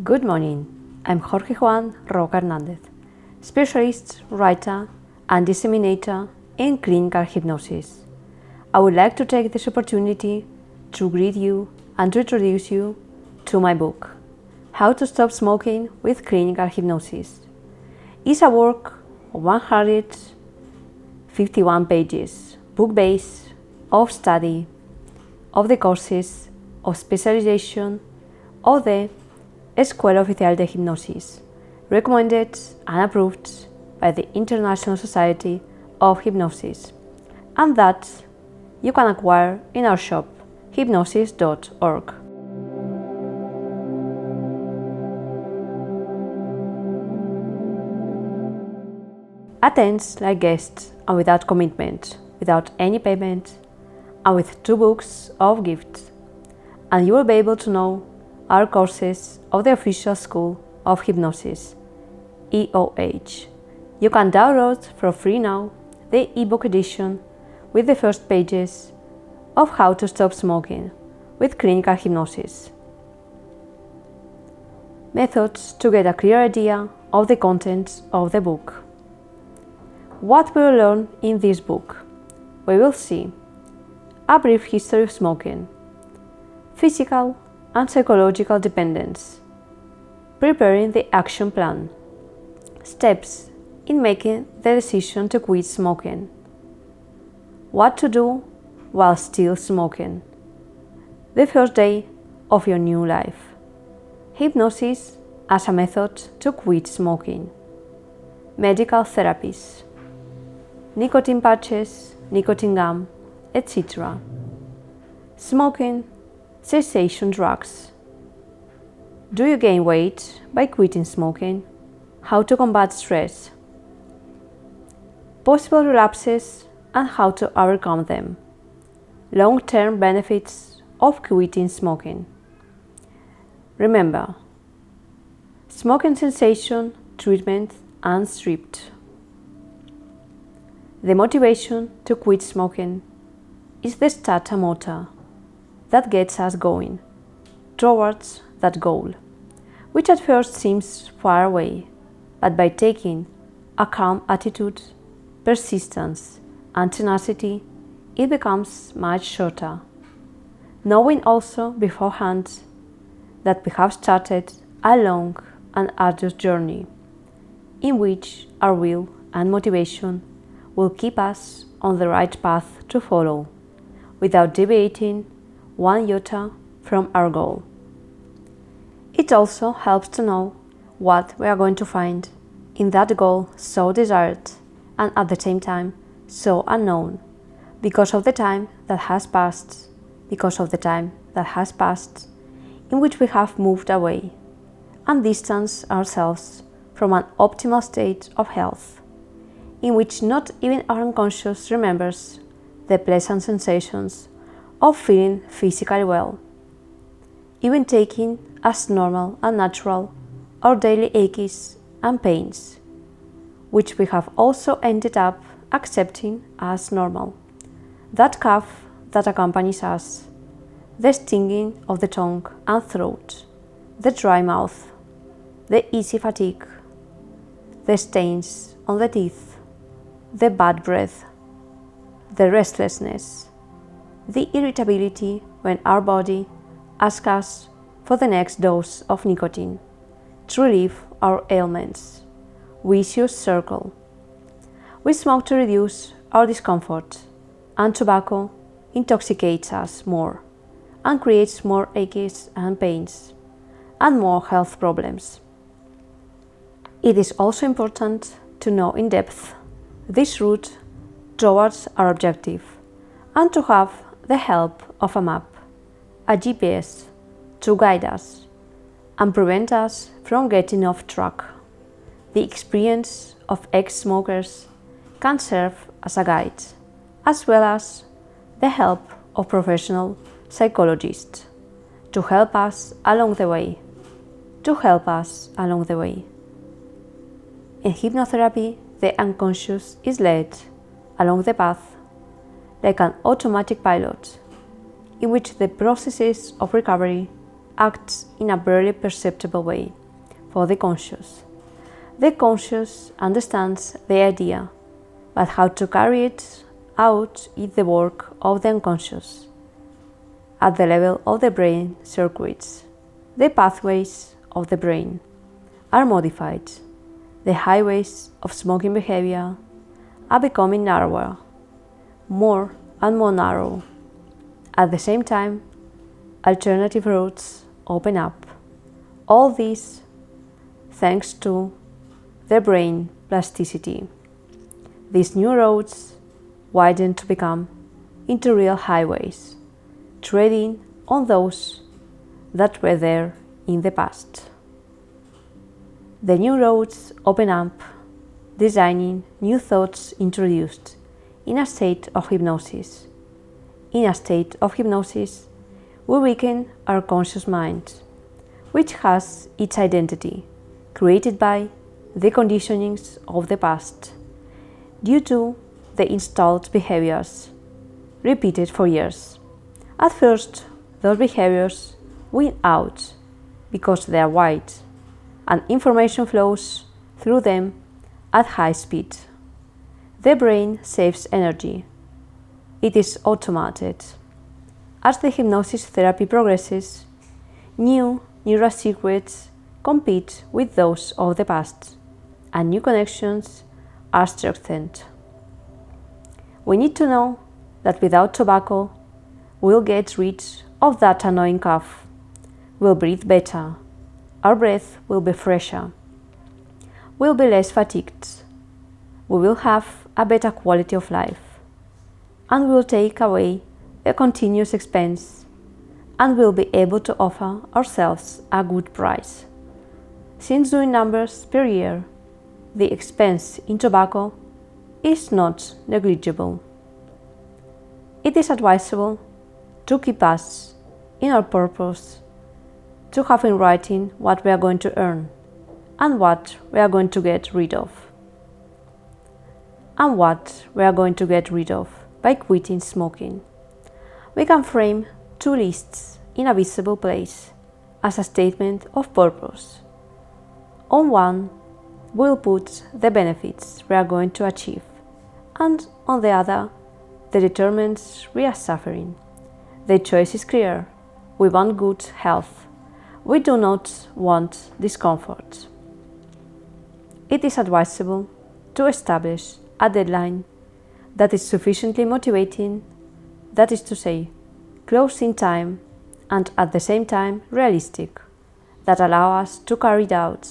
Good morning, I'm Jorge Juan Roca Hernandez, specialist, writer, and disseminator in clinical hypnosis. I would like to take this opportunity to greet you and to introduce you to my book, How to Stop Smoking with Clinical Hypnosis. It's a work of 151 pages, book base, of study, of the courses, of specialization, of the Escuela Oficial de Hipnosis, recommended and approved by the International Society of Hypnosis, and that you can acquire in our shop, Hypnosis.org. Attends like guests and without commitment, without any payment, and with 2 books of gifts, and you will be able to know our courses of the official School of Hypnosis, EOH. You can download for free now the ebook edition with the first pages of How to Stop Smoking with Clinical Hypnosis. Methods to get a clear idea of the contents of the book. What we will learn in this book? We will see a brief history of smoking, physical and psychological dependence, preparing the action plan, steps in making the decision to quit smoking, what to do while still smoking, the first day of your new life, hypnosis as a method to quit smoking, medical therapies, nicotine patches, nicotine gum, etc., smoking cessation drugs. Do you gain weight by quitting smoking? How to combat stress, possible relapses and how to overcome them, long-term benefits of quitting smoking. Remember, smoking cessation, treatment and stripped. The motivation to quit smoking is the starter motor that gets us going towards that goal, which at first seems far away, but by taking a calm attitude, persistence, and tenacity, it becomes much shorter. Knowing also beforehand that we have started a long and arduous journey, in which our will and motivation will keep us on the right path to follow, without deviating 1 iota from our goal. It also helps to know what we are going to find in that goal so desired and at the same time so unknown, because of the time that has passed, in which we have moved away and distanced ourselves from an optimal state of health, in which not even our unconscious remembers the pleasant sensations of feeling physically well, even taking as normal and natural our daily aches and pains, which we have also ended up accepting as normal. That cough that accompanies us, the stinging of the tongue and throat, the dry mouth, the easy fatigue, the stains on the teeth, the bad breath, the restlessness, the irritability when our body asks us for the next dose of nicotine to relieve our ailments. Vicious circle. We smoke to reduce our discomfort, and tobacco intoxicates us more and creates more aches and pains and more health problems. It is also important to know in depth this route towards our objective and to have the help of a map, a GPS, to guide us and prevent us from getting off track. The experience of ex-smokers can serve as a guide, as well as the help of professional psychologists to help us along the way. In hypnotherapy, the unconscious is led along the path like an automatic pilot, in which the processes of recovery acts in a barely perceptible way for the conscious. The conscious understands the idea, but how to carry it out is the work of the unconscious. At the level of the brain circuits, the pathways of the brain are modified. The highways of smoking behavior are becoming narrower, more and more narrow. At the same time, alternative routes open up. All this thanks to the brain plasticity. These new roads widen to become into real highways, treading on those that were there in the past. The new roads open up, designing new thoughts introduced in a state of hypnosis. In a state of hypnosis, we weaken our conscious mind, which has its identity created by the conditionings of the past due to the installed behaviors repeated for years. At first, those behaviors win out because they are wide and information flows through them at high speed. The brain saves energy. It is automated. As the hypnosis therapy progresses, new neural circuits compete with those of the past, and new connections are strengthened. We need to know that without tobacco, we'll get rid of that annoying cough. We'll breathe better. Our breath will be fresher. We'll be less fatigued. We will have a better quality of life. And we'll take away a continuous expense, and we'll be able to offer ourselves a good price. Since doing numbers per year, the expense in tobacco is not negligible. It is advisable to keep us in our purpose, to have in writing what we are going to earn and what we are going to get rid of. And what we are going to get rid of by quitting smoking. We can frame two lists in a visible place as a statement of purpose. On one, we'll put the benefits we are going to achieve, and on the other, the determinants we are suffering. The choice is clear. We want good health. We do not want discomfort. It is advisable to establish a deadline that is sufficiently motivating, that is to say, close in time and at the same time realistic, that allow us to carry it out.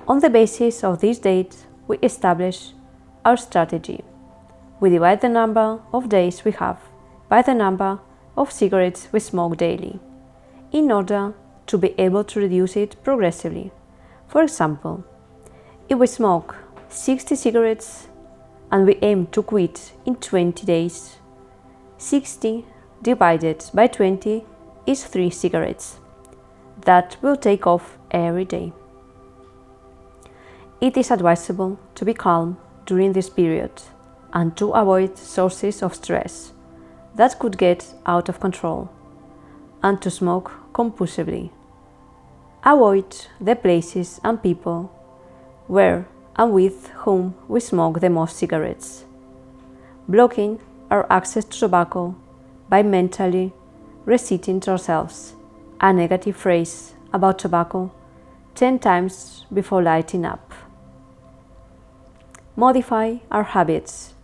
On the basis of this date, we establish our strategy. We divide the number of days we have by the number of cigarettes we smoke daily, in order to be able to reduce it progressively. For example, if we smoke 60 cigarettes and we aim to quit in 20 days, 60 divided by 20 is 3 cigarettes. That will take off every day. It is advisable to be calm during this period and to avoid sources of stress that could get out of control, and to smoke compulsively. Avoid the places and people where and with whom we smoke the most cigarettes. Blocking our access to tobacco by mentally reciting to ourselves a negative phrase about tobacco 10 times before lighting up. Modify our habits,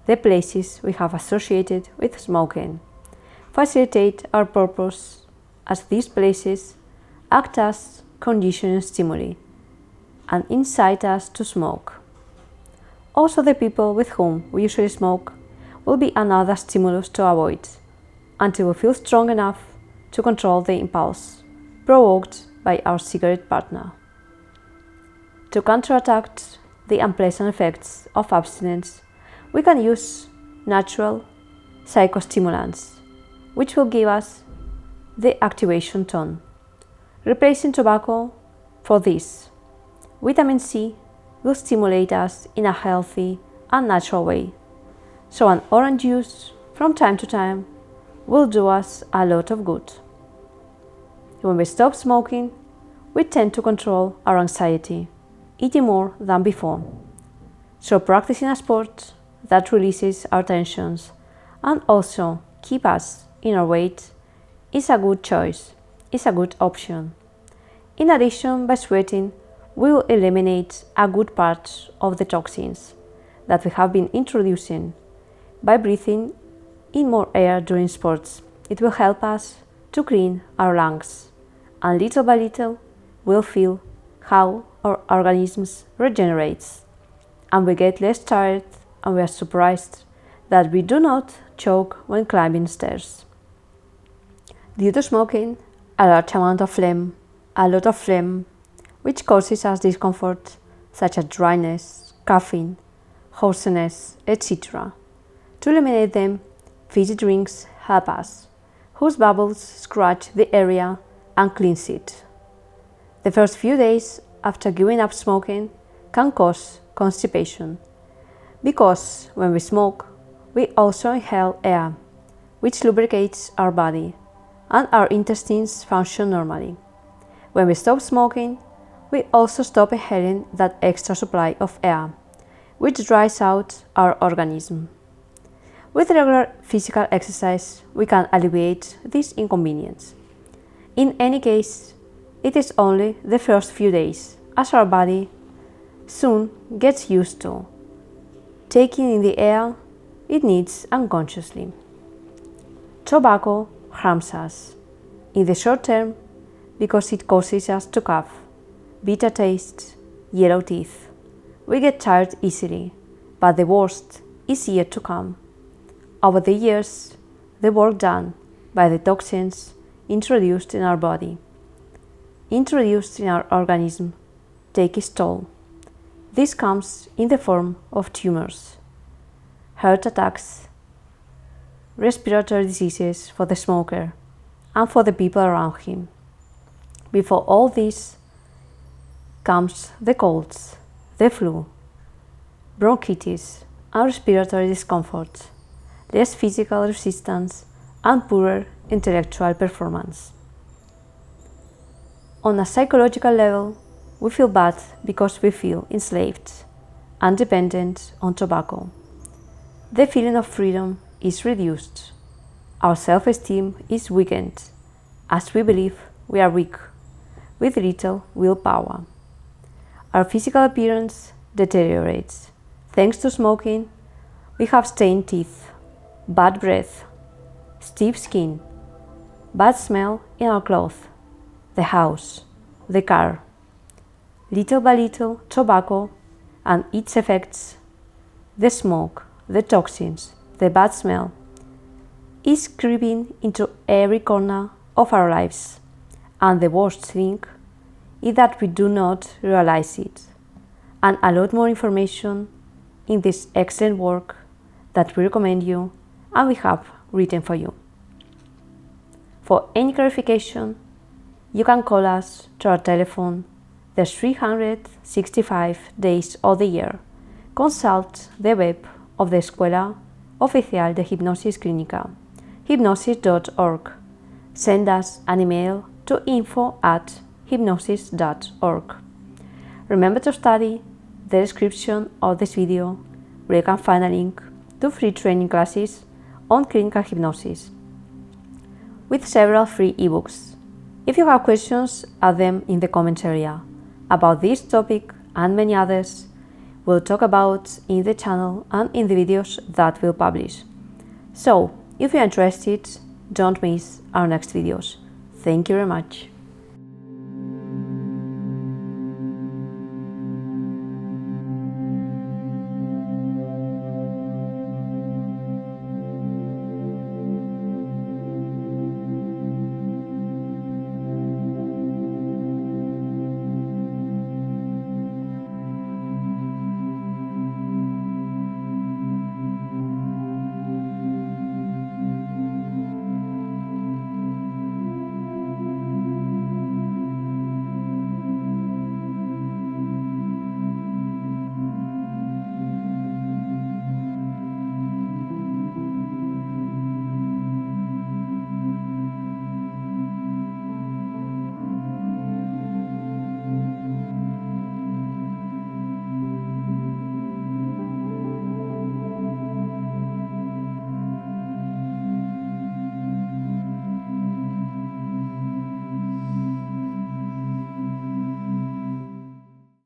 the places we have associated with smoking. Facilitate our purpose, as these places act as conditioning stimuli and incite us to smoke. Also, the people with whom we usually smoke will be another stimulus to avoid until we feel strong enough to control the impulse provoked by our cigarette partner. To counteract the unpleasant effects of abstinence, we can use natural psychostimulants, which will give us the activation tone. Replacing tobacco for this, vitamin C will stimulate us in a healthy and natural way, so an orange juice from time to time will do us a lot of good. When we stop smoking, we tend to control our anxiety, eating more than before. So practicing a sport that releases our tensions and also keep us in our weight is a good choice, is a good option. In addition, by sweating, we will eliminate a good part of the toxins that we have been introducing. By breathing in more air during sports, it will help us to clean our lungs, and little by little we'll feel how our organisms regenerates, and we get less tired, and we are surprised that we do not choke when climbing stairs. Due to smoking, a large amount of phlegm, a lot of phlegm, which causes us discomfort such as dryness, coughing, hoarseness, etc. To eliminate them, fizzy drinks help us, whose bubbles scratch the area and cleanse it. The first few days after giving up smoking can cause constipation, because when we smoke, we also inhale air, which lubricates our body, and our intestines function normally. When we stop smoking, we also stop inhaling that extra supply of air, which dries out our organism. With regular physical exercise, we can alleviate this inconvenience. In any case, it is only the first few days, as our body soon gets used to taking in the air it needs unconsciously. Tobacco harms us in the short term because it causes us to cough, bitter taste, yellow teeth. We get tired easily, but the worst is yet to come. Over the years, the work done by the toxins introduced in our body, introduced in our organism, take its toll. This comes in the form of tumors, heart attacks, respiratory diseases for the smoker and for the people around him. Before all this comes the colds, the flu, bronchitis and respiratory discomfort, less physical resistance and poorer intellectual performance. On a psychological level, we feel bad because we feel enslaved and dependent on tobacco. The feeling of freedom is reduced. Our self-esteem is weakened, as we believe we are weak, with little willpower. Our physical appearance deteriorates. Thanks to smoking, we have stained teeth, bad breath, stiff skin, bad smell in our clothes, the house, the car. Little by little, tobacco and its effects, the smoke, the toxins, the bad smell, is creeping into every corner of our lives. And the worst thing is that we do not realize it. And a lot more information in this excellent work that we recommend you and we have written for you. For any clarification, you can call us to our telephone. There's 365 days of the year. Consult the web of the Escuela Oficial de Hipnosis Clínica, Hypnosis.org. Send us an email to info@hypnosis.org. Remember to study the description of this video, where you can find a link to free training classes on clinical hypnosis with several free ebooks. If you have questions, add them in the comments area about this topic and many others we'll talk about in the channel and in the videos that we'll publish. So, if you're interested, don't miss our next videos. Thank you very much.